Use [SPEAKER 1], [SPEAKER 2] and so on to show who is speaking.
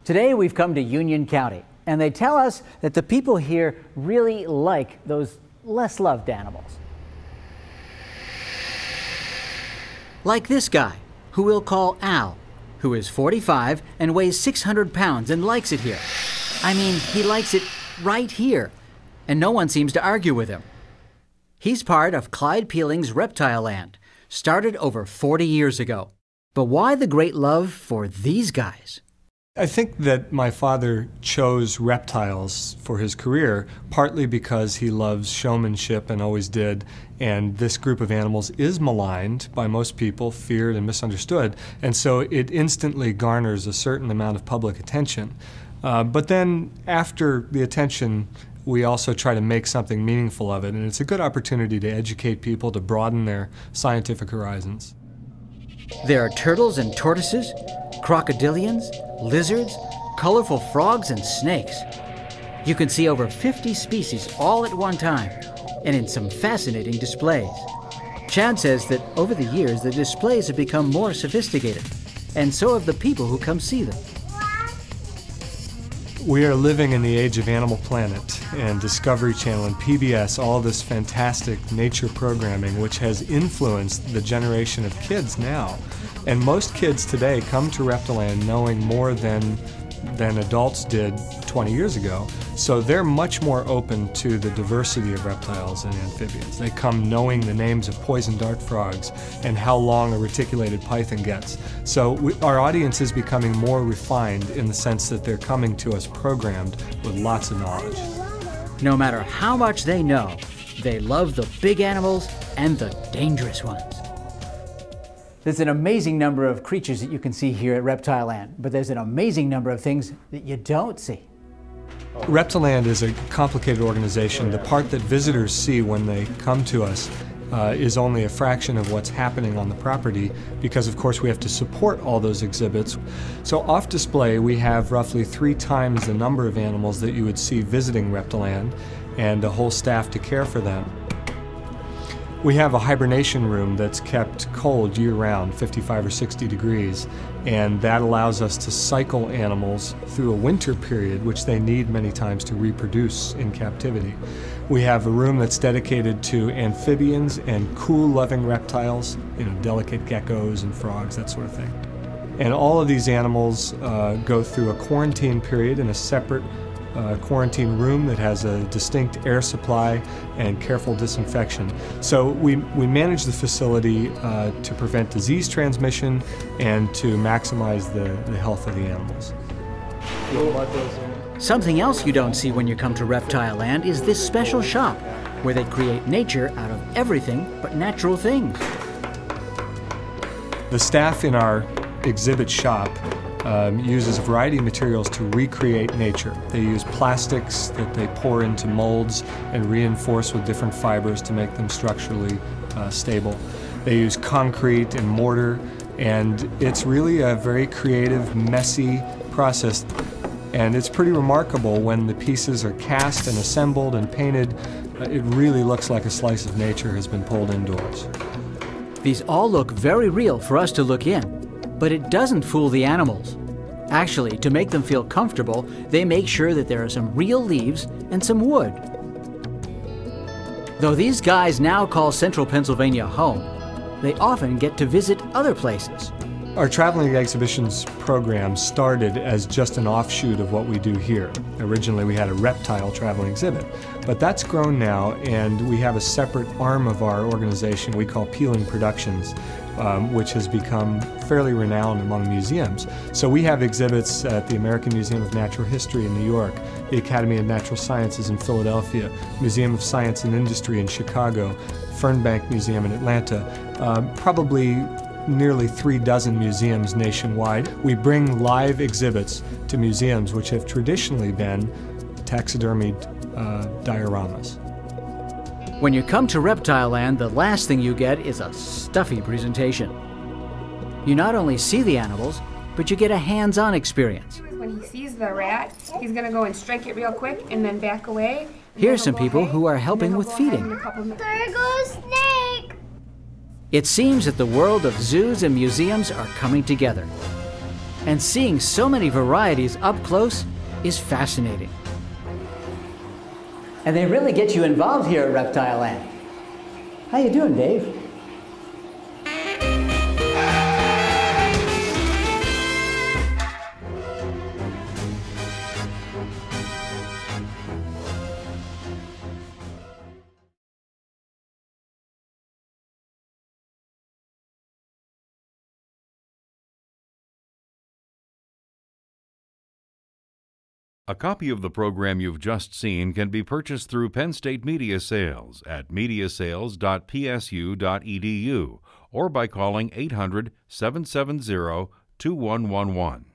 [SPEAKER 1] Today we've come to Union County, and they tell us that the people here really like those less loved animals. Like this guy, who we'll call Al, who is 45 and weighs 600 pounds and likes it here. I mean, he likes it right here, and no one seems to argue with him. He's part of Clyde Peeling's Reptiland, started over 40 years ago. But why the great love for these guys?
[SPEAKER 2] I think that my father chose reptiles for his career partly because he loves showmanship and always did, and this group of animals is maligned by most people, feared and misunderstood, and so it instantly garners a certain amount of public attention. But then after the attention, we also try to make something meaningful of it, and it's a good opportunity to educate people, to broaden their scientific horizons.
[SPEAKER 1] There are turtles and tortoises, crocodilians, lizards, colorful frogs, and snakes. You can see over 50 species all at one time, and in some fascinating displays. Chad says that over the years, the displays have become more sophisticated, and so have the people who come see them.
[SPEAKER 2] We are living in the age of Animal Planet and Discovery Channel and PBS, all this fantastic nature programming which has influenced the generation of kids now. And most kids today come to Reptiland knowing more than adults did 20 years ago. So they're much more open to the diversity of reptiles and amphibians. They come knowing the names of poison dart frogs and how long a reticulated python gets. So our audience is becoming more refined in the sense that they're coming to us programmed with lots of knowledge.
[SPEAKER 1] No matter how much they know, they love the big animals and the dangerous ones. There's an amazing number of creatures that you can see here at Reptiland, but there's an amazing number of things that you don't see.
[SPEAKER 2] Reptiland is a complicated organization. The part that visitors see when they come to us is only a fraction of what's happening on the property because, of course, we have to support all those exhibits. So off display, we have roughly 3 times the number of animals that you would see visiting Reptiland and a whole staff to care for them. We have a hibernation room that's kept cold year-round, 55 or 60 degrees, and that allows us to cycle animals through a winter period, which they need many times to reproduce in captivity. We have a room that's dedicated to amphibians and cool-loving reptiles, delicate geckos and frogs, that sort of thing. And all of these animals go through a quarantine period in a separate quarantine room that has a distinct air supply and careful disinfection. So we manage the facility to prevent disease transmission and to maximize the health of the animals.
[SPEAKER 1] Something else you don't see when you come to Reptiland is this special shop where they create nature out of everything but natural things.
[SPEAKER 2] The staff in our exhibit shop uses a variety of materials to recreate nature. They use plastics that they pour into molds and reinforce with different fibers to make them structurally stable. They use concrete and mortar, and it's really a very creative, messy process. And it's pretty remarkable when the pieces are cast and assembled and painted. It really looks like a slice of nature has been pulled indoors.
[SPEAKER 1] These all look very real for us to look in. But it doesn't fool the animals. Actually, to make them feel comfortable, they make sure that there are some real leaves and some wood. Though these guys now call Central Pennsylvania home, they often get to visit other places.
[SPEAKER 2] Our traveling exhibitions program started as just an offshoot of what we do here. Originally we had a reptile traveling exhibit, but that's grown now, and we have a separate arm of our organization we call Peeling Productions, which has become fairly renowned among museums. So we have exhibits at the American Museum of Natural History in New York, the Academy of Natural Sciences in Philadelphia, Museum of Science and Industry in Chicago, Fernbank Museum in Atlanta, probably nearly 36 museums nationwide. We bring live exhibits to museums which have traditionally been taxidermied dioramas.
[SPEAKER 1] When you come to Reptiland, the last thing you get is a stuffy presentation. You not only see the animals, but you get a hands-on experience.
[SPEAKER 3] When he sees the rat, he's going to go and strike it real quick and then back away.
[SPEAKER 1] Here's some people who are helping with feeding.
[SPEAKER 4] There goes Snake!
[SPEAKER 1] It seems that the world of zoos and museums are coming together. And seeing so many varieties up close is fascinating. And they really get you involved here at Reptiland. How you doing, Dave?
[SPEAKER 5] A copy of the program you've just seen can be purchased through Penn State Media Sales at mediasales.psu.edu or by calling 800-770-2111.